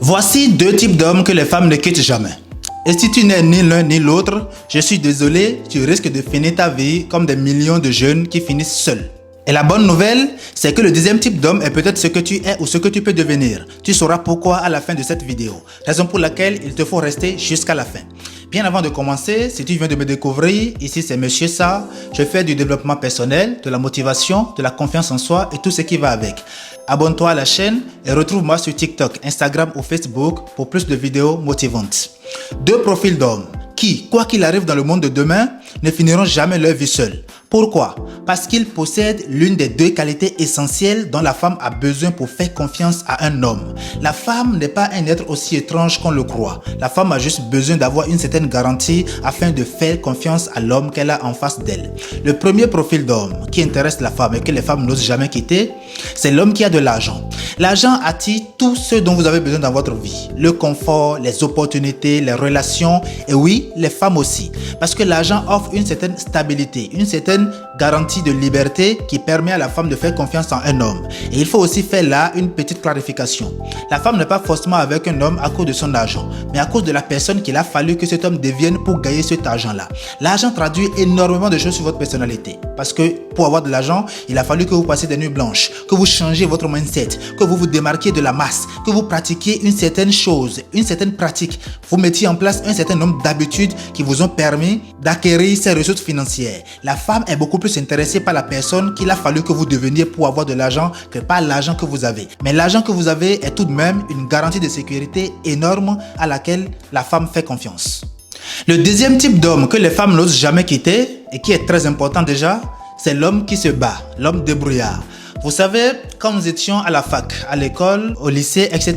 Voici deux types d'hommes que les femmes ne quittent jamais. Et si tu n'es ni l'un ni l'autre, je suis désolé, tu risques de finir ta vie comme des millions de jeunes qui finissent seuls. Et la bonne nouvelle, c'est que le deuxième type d'homme est peut-être ce que tu es ou ce que tu peux devenir. Tu sauras pourquoi à la fin de cette vidéo, raison pour laquelle il te faut rester jusqu'à la fin. Bien avant de commencer, si tu viens de me découvrir, ici c'est Monsieur Sa, je fais du développement personnel, de la motivation, de la confiance en soi et tout ce qui va avec. Abonne-toi à la chaîne et retrouve-moi sur TikTok, Instagram ou Facebook pour plus de vidéos motivantes. Deux profils d'hommes qui, quoi qu'il arrive dans le monde de demain, ne finiront jamais leur vie seuls. Pourquoi? Parce qu'ils possèdent l'une des deux qualités essentielles dont la femme a besoin pour faire confiance à un homme. La femme n'est pas un être aussi étrange qu'on le croit. La femme a juste besoin d'avoir une certaine garantie afin de faire confiance à l'homme qu'elle a en face d'elle. Le premier profil d'homme qui intéresse la femme et que les femmes n'osent jamais quitter, c'est l'homme qui a de l'argent. L'argent attire tout ce dont vous avez besoin dans votre vie. Le confort, les opportunités, les relations et oui, les femmes aussi. Parce que l'argent offre une certaine stabilité, une certaine garantie de liberté qui permet à la femme de faire confiance en un homme. Et il faut aussi faire là une petite clarification. La femme n'est pas forcément avec un homme à cause de son argent, mais à cause de la personne qu'il a fallu que cet homme devienne pour gagner cet argent-là. L'argent traduit énormément de choses sur votre personnalité. Parce que pour avoir de l'argent, il a fallu que vous passiez des nuits blanches, que vous changiez votre mindset, que vous vous démarquiez de la masse, que vous pratiquiez une certaine chose, une certaine pratique. Vous mettiez en place un certain nombre d'habitudes qui vous ont permis d'acquérir ces ressources financières. La femme est beaucoup plus intéressée par la personne qu'il a fallu que vous deveniez pour avoir de l'argent que par l'argent que vous avez. Mais l'argent que vous avez est tout de même une garantie de sécurité énorme à laquelle la femme fait confiance. Le deuxième type d'homme que les femmes n'osent jamais quitter et qui est très important déjà, c'est l'homme qui se bat, l'homme débrouillard. Vous savez, quand nous étions à la fac, à l'école, au lycée, etc.,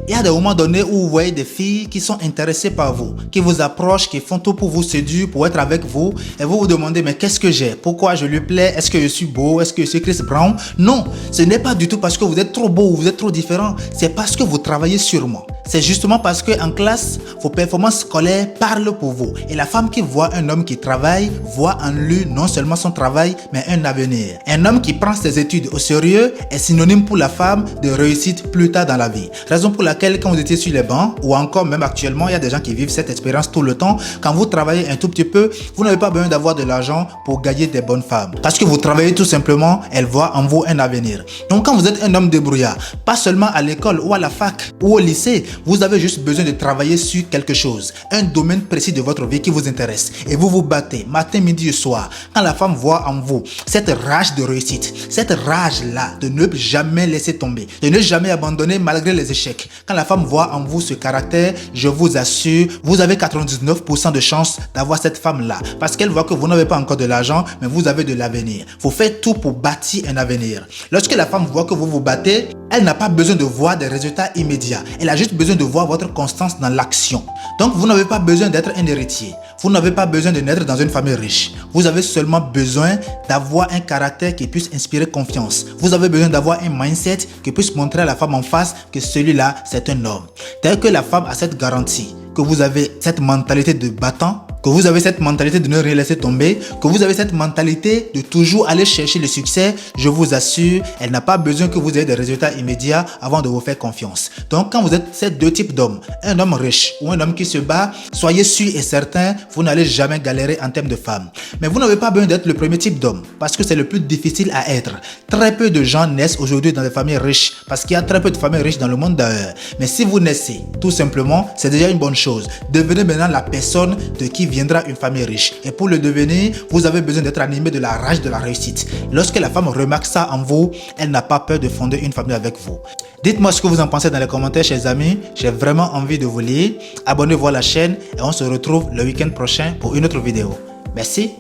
il y a des moments donnés où vous voyez des filles qui sont intéressées par vous, qui vous approchent, qui font tout pour vous séduire, pour être avec vous, et vous vous demandez, mais qu'est-ce que j'ai? Pourquoi je lui plais? Est-ce que je suis beau? Est-ce que je suis Chris Brown? Non, ce n'est pas du tout parce que vous êtes trop beau ou vous êtes trop différent, c'est parce que vous travaillez sûrement. C'est justement parce qu'en classe, vos performances scolaires parlent pour vous. Et la femme qui voit un homme qui travaille, voit en lui non seulement son travail, mais un avenir. Un homme qui prend ses études au sérieux est synonyme pour la femme de réussite plus tard dans la vie. Raison pour laquelle quand vous étiez sur les bancs, ou encore même actuellement, il y a des gens qui vivent cette expérience tout le temps, quand vous travaillez un tout petit peu, vous n'avez pas besoin d'avoir de l'argent pour gagner des bonnes femmes. Parce que vous travaillez tout simplement, elles voient en vous un avenir. Donc quand vous êtes un homme débrouillard, pas seulement à l'école ou à la fac ou au lycée, vous avez juste besoin de travailler sur quelque chose, un domaine précis de votre vie qui vous intéresse. Et vous vous battez matin, midi et soir. Quand la femme voit en vous cette rage de réussite, cette rage-là de ne jamais laisser tomber, de ne jamais abandonner malgré les échecs. Quand la femme voit en vous ce caractère, je vous assure, vous avez 99% de chance d'avoir cette femme-là. Parce qu'elle voit que vous n'avez pas encore de l'argent, mais vous avez de l'avenir. Vous faites tout pour bâtir un avenir. Lorsque la femme voit que vous vous battez, elle n'a pas besoin de voir des résultats immédiats. Elle a juste besoin de voir votre constance dans l'action. Donc, vous n'avez pas besoin d'être un héritier. Vous n'avez pas besoin de naître dans une famille riche. Vous avez seulement besoin d'avoir un caractère qui puisse inspirer confiance. Vous avez besoin d'avoir un mindset qui puisse montrer à la femme en face que celui-là, c'est un homme. Dès que la femme a cette garantie, que vous avez cette mentalité de battant, que vous avez cette mentalité de ne rien laisser tomber, que vous avez cette mentalité de toujours aller chercher le succès, je vous assure, elle n'a pas besoin que vous ayez des résultats immédiats avant de vous faire confiance. Donc quand vous êtes ces deux types d'hommes, un homme riche ou un homme qui se bat, soyez sûr et certain, vous n'allez jamais galérer en termes de femmes. Mais vous n'avez pas besoin d'être le premier type d'homme, parce que c'est le plus difficile à être. Très peu de gens naissent aujourd'hui dans des familles riches, parce qu'il y a très peu de familles riches dans le monde d'ailleurs. Mais si vous naissez, tout simplement, c'est déjà une bonne chose. Devenez maintenant la personne de qui viendra une famille riche. Et pour le devenir, vous avez besoin d'être animé de la rage de la réussite. Lorsque la femme remarque ça en vous, elle n'a pas peur de fonder une famille avec vous. Dites-moi ce que vous en pensez dans les commentaires, chers amis. J'ai vraiment envie de vous lire. Abonnez-vous à la chaîne et on se retrouve le week-end prochain pour une autre vidéo. Merci.